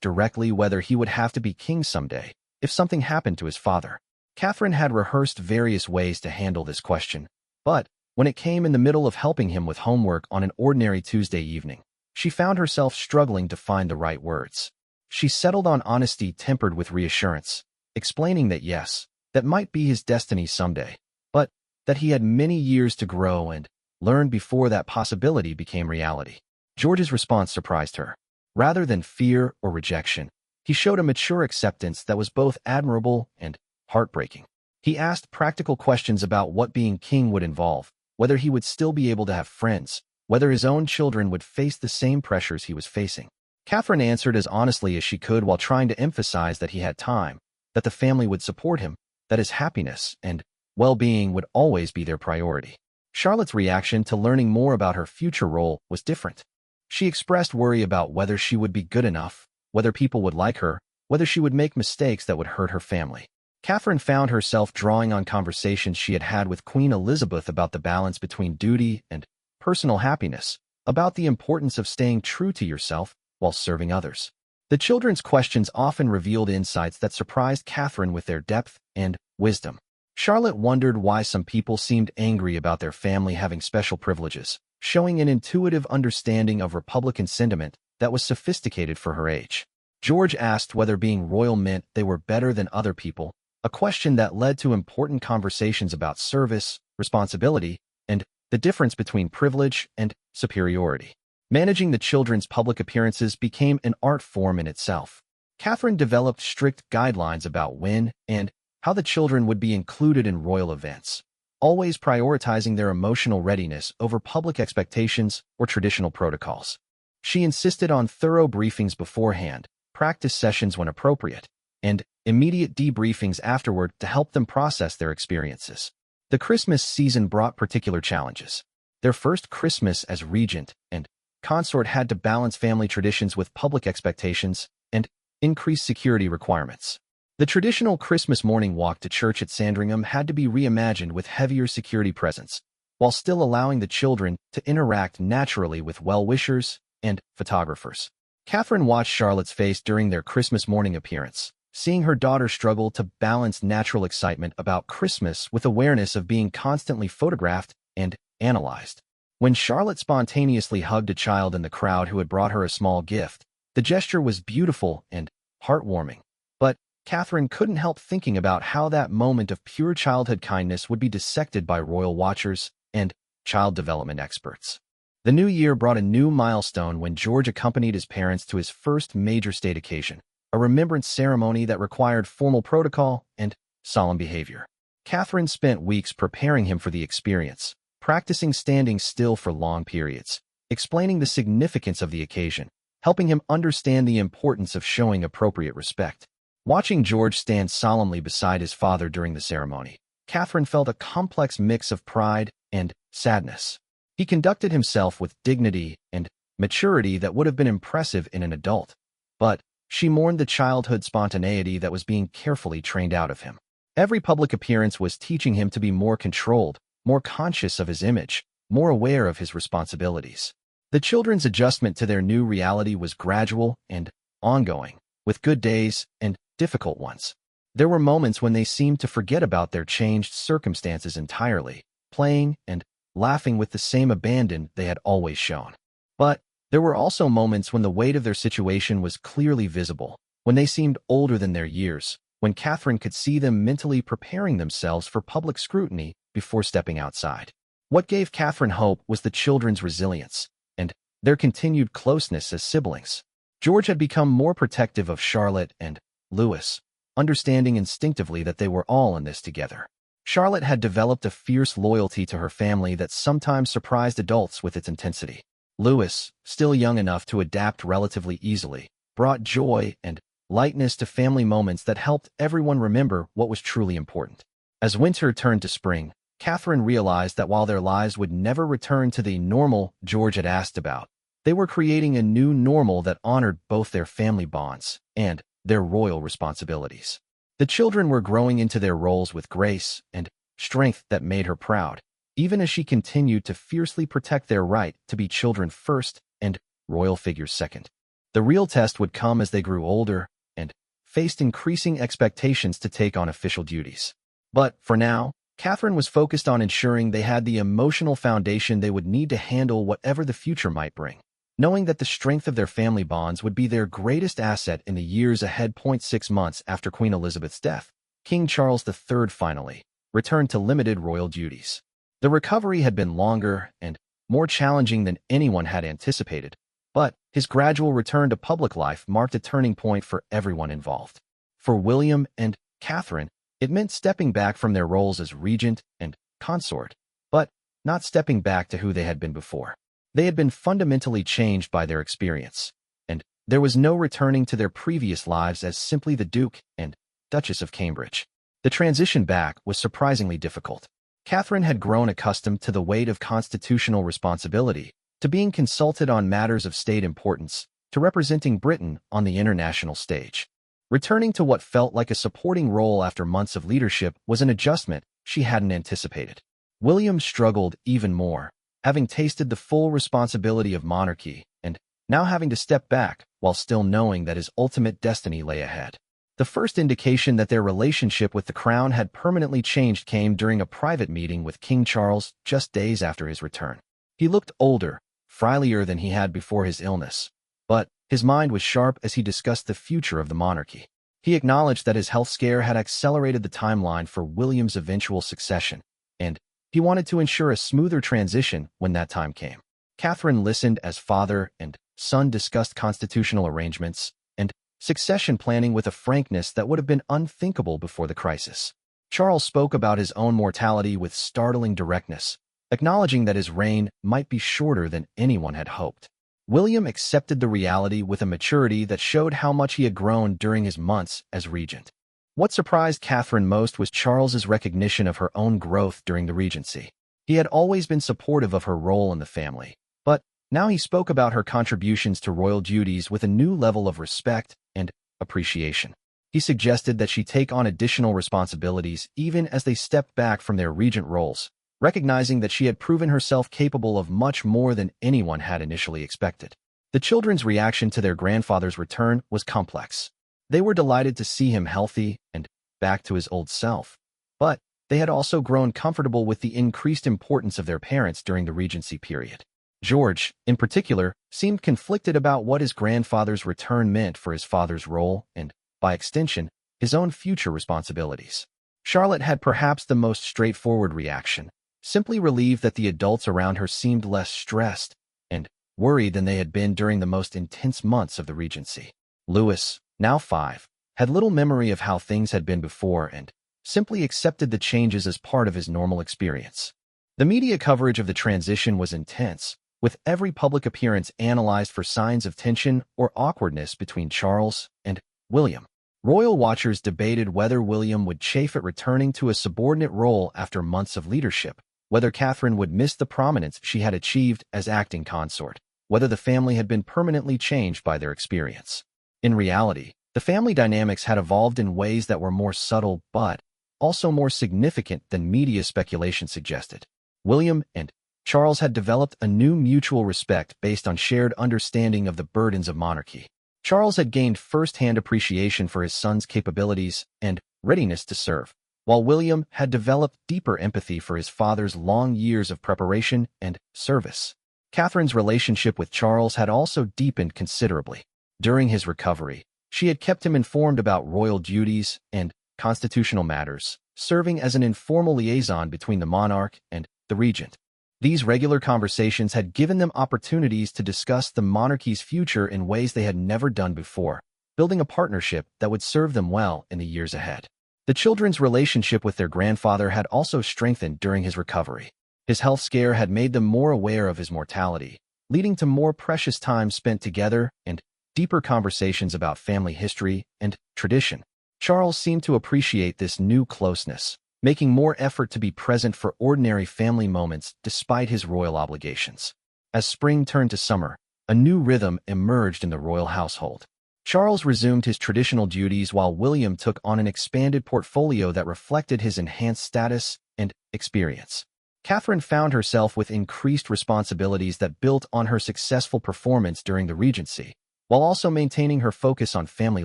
directly whether he would have to be king someday, if something happened to his father. Catherine had rehearsed various ways to handle this question, but when it came in the middle of helping him with homework on an ordinary Tuesday evening, she found herself struggling to find the right words. She settled on honesty tempered with reassurance, explaining that yes, that might be his destiny someday, but that he had many years to grow and learn before that possibility became reality. George's response surprised her. Rather than fear or rejection, he showed a mature acceptance that was both admirable and heartbreaking. He asked practical questions about what being king would involve, whether he would still be able to have friends, whether his own children would face the same pressures he was facing. Catherine answered as honestly as she could while trying to emphasize that he had time, that the family would support him, that his happiness and well-being would always be their priority. Charlotte's reaction to learning more about her future role was different. She expressed worry about whether she would be good enough, whether people would like her, whether she would make mistakes that would hurt her family. Catherine found herself drawing on conversations she had had with Queen Elizabeth about the balance between duty and personal happiness, about the importance of staying true to yourself while serving others. The children's questions often revealed insights that surprised Catherine with their depth and wisdom. Charlotte wondered why some people seemed angry about their family having special privileges, showing an intuitive understanding of Republican sentiment that was sophisticated for her age. George asked whether being royal meant they were better than other people, a question that led to important conversations about service, responsibility, and the difference between privilege and superiority. Managing the children's public appearances became an art form in itself. Catherine developed strict guidelines about when and how the children would be included in royal events, always prioritizing their emotional readiness over public expectations or traditional protocols. She insisted on thorough briefings beforehand, practice sessions when appropriate, and immediate debriefings afterward to help them process their experiences. The Christmas season brought particular challenges. Their first Christmas as regent and consort had to balance family traditions with public expectations and increased security requirements. The traditional Christmas morning walk to church at Sandringham had to be reimagined with heavier security presence, while still allowing the children to interact naturally with well-wishers and photographers. Catherine watched Charlotte's face during their Christmas morning appearance, seeing her daughter struggle to balance natural excitement about Christmas with awareness of being constantly photographed and analyzed. When Charlotte spontaneously hugged a child in the crowd who had brought her a small gift, the gesture was beautiful and heartwarming. But Catherine couldn't help thinking about how that moment of pure childhood kindness would be dissected by royal watchers and child development experts. The new year brought a new milestone when George accompanied his parents to his first major state occasion, a remembrance ceremony that required formal protocol and solemn behavior. Catherine spent weeks preparing him for the experience, practicing standing still for long periods, explaining the significance of the occasion, helping him understand the importance of showing appropriate respect. Watching George stand solemnly beside his father during the ceremony, Catherine felt a complex mix of pride and sadness. He conducted himself with dignity and maturity that would have been impressive in an adult, but she mourned the childhood spontaneity that was being carefully trained out of him. Every public appearance was teaching him to be more controlled, more conscious of his image, more aware of his responsibilities. The children's adjustment to their new reality was gradual and ongoing, with good days and difficult ones. There were moments when they seemed to forget about their changed circumstances entirely, playing and laughing with the same abandon they had always shown. But there were also moments when the weight of their situation was clearly visible, when they seemed older than their years, when Catherine could see them mentally preparing themselves for public scrutiny before stepping outside. What gave Catherine hope was the children's resilience and their continued closeness as siblings. George had become more protective of Charlotte and Louis, understanding instinctively that they were all in this together. Charlotte had developed a fierce loyalty to her family that sometimes surprised adults with its intensity. Louis, still young enough to adapt relatively easily, brought joy and lightness to family moments that helped everyone remember what was truly important. As winter turned to spring, Catherine realized that while their lives would never return to the normal George had asked about, They were creating a new normal that honored both their family bonds and their royal responsibilities. The children were growing into their roles with grace and strength that made her proud, even as she continued to fiercely protect their right to be children first and royal figures second. The real test would come as they grew older and faced increasing expectations to take on official duties. But for now, Catherine was focused on ensuring they had the emotional foundation they would need to handle whatever the future might bring. Knowing that the strength of their family bonds would be their greatest asset in the years ahead. 6 months after Queen Elizabeth's death, King Charles III finally returned to limited royal duties. The recovery had been longer and more challenging than anyone had anticipated, but his gradual return to public life marked a turning point for everyone involved. For William and Catherine, it meant stepping back from their roles as regent and consort, but not stepping back to who they had been before. They had been fundamentally changed by their experience, and there was no returning to their previous lives as simply the Duke and Duchess of Cambridge. The transition back was surprisingly difficult. Catherine had grown accustomed to the weight of constitutional responsibility, to being consulted on matters of state importance, to representing Britain on the international stage. Returning to what felt like a supporting role after months of leadership was an adjustment she hadn't anticipated. William struggled even more, having tasted the full responsibility of monarchy and now having to step back while still knowing that his ultimate destiny lay ahead. The first indication that their relationship with the crown had permanently changed came during a private meeting with King Charles just days after his return. He looked older, frilier than he had before his illness, but his mind was sharp as he discussed the future of the monarchy. He acknowledged that his health scare had accelerated the timeline for William's eventual succession, and he wanted to ensure a smoother transition when that time came. Catherine listened as father and son discussed constitutional arrangements and succession planning with a frankness that would have been unthinkable before the crisis. Charles spoke about his own mortality with startling directness, acknowledging that his reign might be shorter than anyone had hoped. William accepted the reality with a maturity that showed how much he had grown during his months as regent. What surprised Catherine most was Charles's recognition of her own growth during the regency. He had always been supportive of her role in the family, but now he spoke about her contributions to royal duties with a new level of respect and appreciation. He suggested that she take on additional responsibilities even as they stepped back from their regent roles, recognizing that she had proven herself capable of much more than anyone had initially expected. The children's reaction to their grandfather's return was complex. They were delighted to see him healthy and back to his old self, but they had also grown comfortable with the increased importance of their parents during the regency period. George, in particular, seemed conflicted about what his grandfather's return meant for his father's role and, by extension, his own future responsibilities. Charlotte had perhaps the most straightforward reaction, simply relieved that the adults around her seemed less stressed and worried than they had been during the most intense months of the regency. Louis, now 5, had little memory of how things had been before and simply accepted the changes as part of his normal experience. The media coverage of the transition was intense, with every public appearance analyzed for signs of tension or awkwardness between Charles and William. Royal watchers debated whether William would chafe at returning to a subordinate role after months of leadership, whether Catherine would miss the prominence she had achieved as acting consort, whether the family had been permanently changed by their experience. In reality, the family dynamics had evolved in ways that were more subtle but also more significant than media speculation suggested. William and Charles had developed a new mutual respect based on shared understanding of the burdens of monarchy. Charles had gained first-hand appreciation for his son's capabilities and readiness to serve, while William had developed deeper empathy for his father's long years of preparation and service. Catherine's relationship with Charles had also deepened considerably. During his recovery, she had kept him informed about royal duties and constitutional matters, serving as an informal liaison between the monarch and the regent. These regular conversations had given them opportunities to discuss the monarchy's future in ways they had never done before, building a partnership that would serve them well in the years ahead. The children's relationship with their grandfather had also strengthened during his recovery. His health scare had made them more aware of his mortality, leading to more precious time spent together and deeper conversations about family history and tradition. Charles seemed to appreciate this new closeness, making more effort to be present for ordinary family moments despite his royal obligations. As spring turned to summer, a new rhythm emerged in the royal household. Charles resumed his traditional duties while William took on an expanded portfolio that reflected his enhanced status and experience. Catherine found herself with increased responsibilities that built on her successful performance during the Regency, while also maintaining her focus on family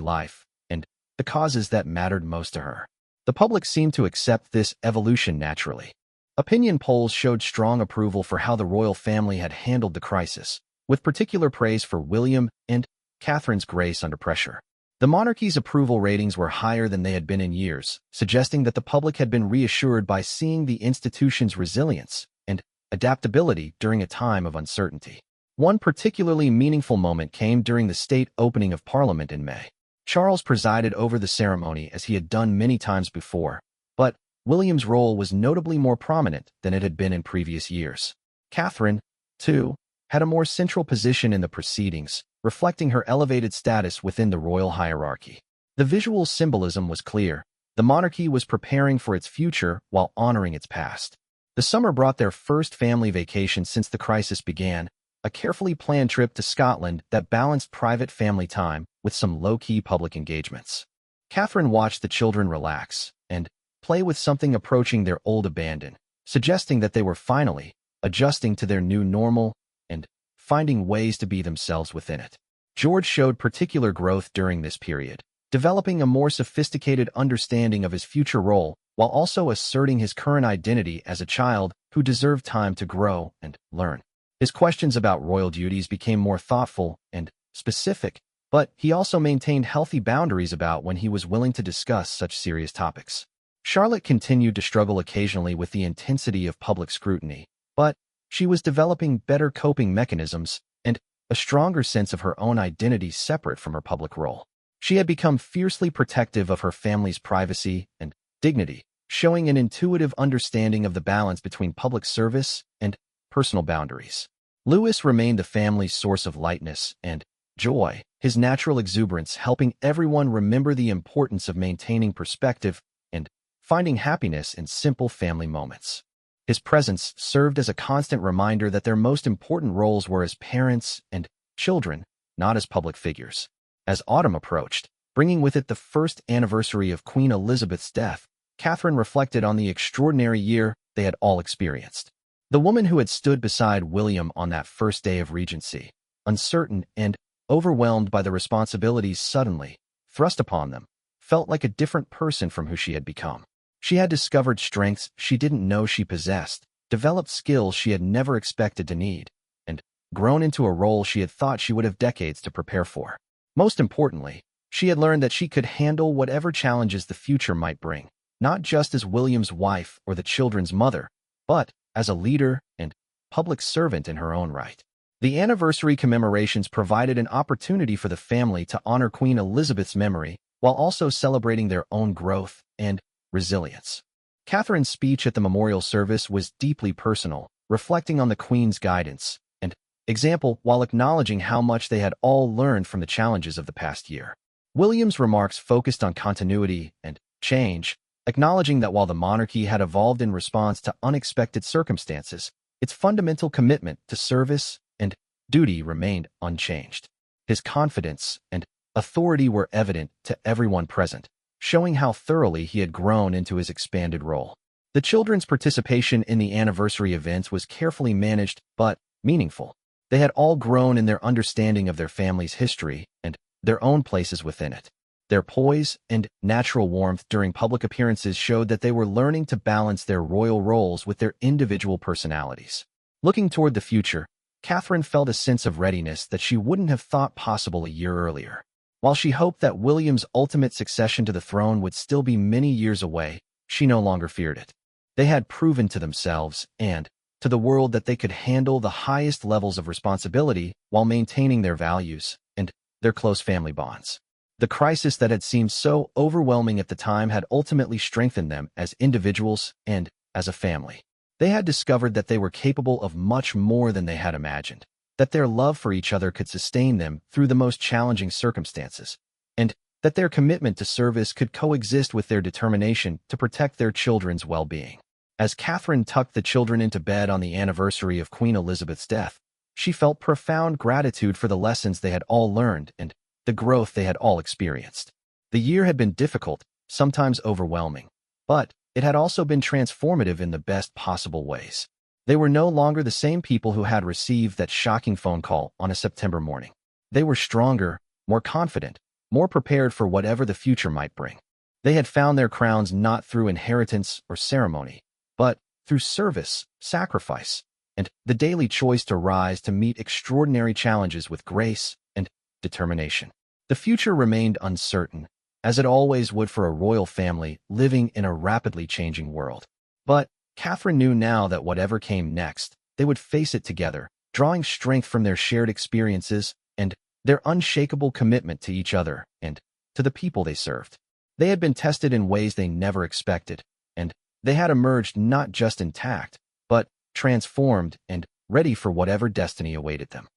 life and the causes that mattered most to her. The public seemed to accept this evolution naturally. Opinion polls showed strong approval for how the royal family had handled the crisis, with particular praise for William and Catherine's grace under pressure. The monarchy's approval ratings were higher than they had been in years, suggesting that the public had been reassured by seeing the institution's resilience and adaptability during a time of uncertainty. One particularly meaningful moment came during the state opening of Parliament in May. Charles presided over the ceremony as he had done many times before, but William's role was notably more prominent than it had been in previous years. Catherine, too, had a more central position in the proceedings, reflecting her elevated status within the royal hierarchy. The visual symbolism was clear. The monarchy was preparing for its future while honoring its past. The summer brought their first family vacation since the crisis began, a carefully planned trip to Scotland that balanced private family time with some low-key public engagements. Catherine watched the children relax and play with something approaching their old abandon, suggesting that they were finally adjusting to their new normal and finding ways to be themselves within it. George showed particular growth during this period, developing a more sophisticated understanding of his future role while also asserting his current identity as a child who deserved time to grow and learn. His questions about royal duties became more thoughtful and specific, but he also maintained healthy boundaries about when he was willing to discuss such serious topics. Charlotte continued to struggle occasionally with the intensity of public scrutiny, but she was developing better coping mechanisms and a stronger sense of her own identity separate from her public role. She had become fiercely protective of her family's privacy and dignity, showing an intuitive understanding of the balance between public service and personal boundaries. Louis remained the family's source of lightness and joy, his natural exuberance helping everyone remember the importance of maintaining perspective and finding happiness in simple family moments. His presence served as a constant reminder that their most important roles were as parents and children, not as public figures. As autumn approached, bringing with it the first anniversary of Queen Elizabeth's death, Catherine reflected on the extraordinary year they had all experienced. The woman who had stood beside William on that first day of regency, uncertain and overwhelmed by the responsibilities suddenly thrust upon them, felt like a different person from who she had become. She had discovered strengths she didn't know she possessed, developed skills she had never expected to need, and grown into a role she had thought she would have decades to prepare for. Most importantly, she had learned that she could handle whatever challenges the future might bring, not just as William's wife or the children's mother, but as a leader and public servant in her own right. The anniversary commemorations provided an opportunity for the family to honor Queen Elizabeth's memory while also celebrating their own growth and resilience. Catherine's speech at the memorial service was deeply personal, reflecting on the Queen's guidance and example while acknowledging how much they had all learned from the challenges of the past year. William's remarks focused on continuity and change, acknowledging that while the monarchy had evolved in response to unexpected circumstances, its fundamental commitment to service and duty remained unchanged. His confidence and authority were evident to everyone present, showing how thoroughly he had grown into his expanded role. The children's participation in the anniversary events was carefully managed but meaningful. They had all grown in their understanding of their family's history and their own places within it. Their poise and natural warmth during public appearances showed that they were learning to balance their royal roles with their individual personalities. Looking toward the future, Catherine felt a sense of readiness that she wouldn't have thought possible a year earlier. While she hoped that William's ultimate succession to the throne would still be many years away, she no longer feared it. They had proven to themselves and to the world that they could handle the highest levels of responsibility while maintaining their values and their close family bonds. The crisis that had seemed so overwhelming at the time had ultimately strengthened them as individuals and as a family. They had discovered that they were capable of much more than they had imagined, that their love for each other could sustain them through the most challenging circumstances, and that their commitment to service could coexist with their determination to protect their children's well-being. As Catherine tucked the children into bed on the anniversary of Queen Elizabeth's death, She felt profound gratitude for the lessons they had all learned and the growth they had all experienced. The year had been difficult, sometimes overwhelming, but it had also been transformative in the best possible ways. They were no longer the same people who had received that shocking phone call on a September morning. They were stronger, more confident, more prepared for whatever the future might bring. They had found their crowns not through inheritance or ceremony, but through service, sacrifice, and the daily choice to rise to meet extraordinary challenges with grace and determination. The future remained uncertain, as it always would for a royal family living in a rapidly changing world. But Catherine knew now that whatever came next, they would face it together, drawing strength from their shared experiences and their unshakable commitment to each other and to the people they served. They had been tested in ways they never expected, and they had emerged not just intact, but transformed and ready for whatever destiny awaited them.